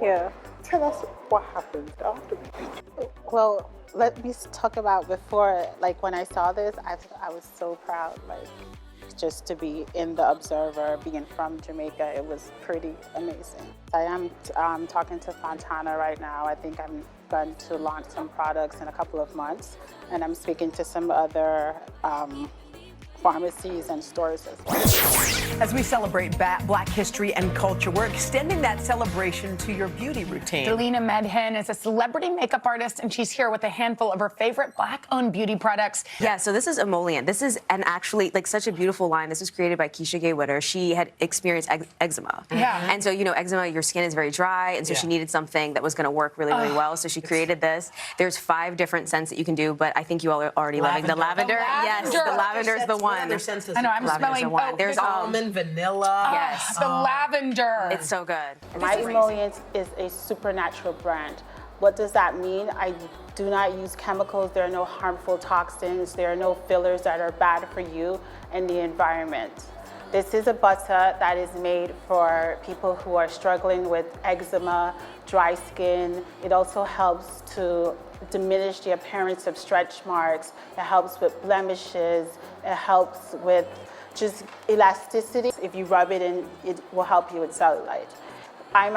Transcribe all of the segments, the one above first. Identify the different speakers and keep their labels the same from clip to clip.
Speaker 1: Yeah.
Speaker 2: Tell us what happened afterwards.
Speaker 1: Well, let me talk about before, like when I saw this, I was so proud, like just to be in the Observer, being from Jamaica, it was pretty amazing. I am talking to Fontana right now. I think I'm going to launch some products in a couple of months, and I'm speaking to some other pharmacies and stores as well.
Speaker 3: As we celebrate Black history and culture, we're extending that celebration to your beauty routine.
Speaker 4: Delina Medhin is a celebrity makeup artist, and she's here with a handful of her favorite Black-owned beauty products.
Speaker 5: Yeah, so this is Emollient. This is actually like such a beautiful line. This was created by Keeshagaye Whitter. She had experienced eczema.
Speaker 4: Yeah.
Speaker 5: And so, you know, eczema, your skin is very dry, and so she needed something that was going to work really, really well. So she created this. There's 5 different scents that you can do, but I think you all are already loving the lavender. Yes, the lavender is the one.
Speaker 4: I know, I'm smelling.
Speaker 5: There's
Speaker 3: almond, vanilla.
Speaker 5: Yes.
Speaker 4: The lavender.
Speaker 5: It's so good.
Speaker 1: My Emollient is a supernatural brand. What does that mean? I do not use chemicals. There are no harmful toxins. There are no fillers that are bad for you and the environment. This is a butter that is made for people who are struggling with eczema, dry skin. It also helps to diminish the appearance of stretch marks. It helps with blemishes. It helps with just elasticity. If you rub it in, it will help you with cellulite. I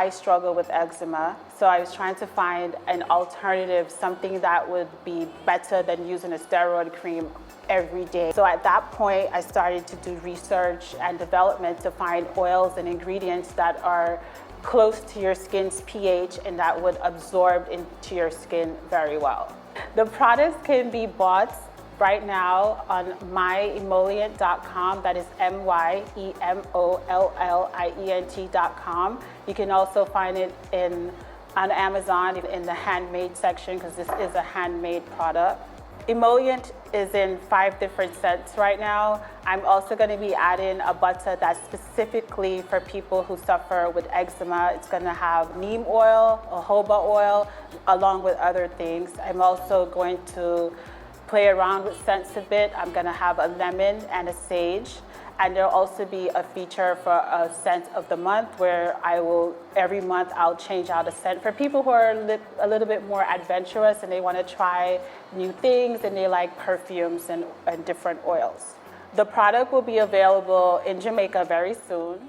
Speaker 1: struggle with eczema, so I was trying to find an alternative, something that would be better than using a steroid cream every day. So at that point, I started to do research and development to find oils and ingredients that are close to your skin's pH and that would absorb into your skin very well. The products can be bought right now on myemollient.com. That is MYEMOLLIENT.com. You can also find it on Amazon in the handmade section, because this is a handmade product. Emollient is in 5 different scents right now. I'm also going to be adding a butter that's specifically for people who suffer with eczema. It's going to have neem oil, jojoba oil, along with other things. I'm also going to play around with scents a bit. I'm going to have a lemon and a sage. And there'll also be a feature for a scent of the month, where every month I'll change out a scent for people who are a little bit more adventurous and they want to try new things and they like perfumes and different oils. The product will be available in Jamaica very soon.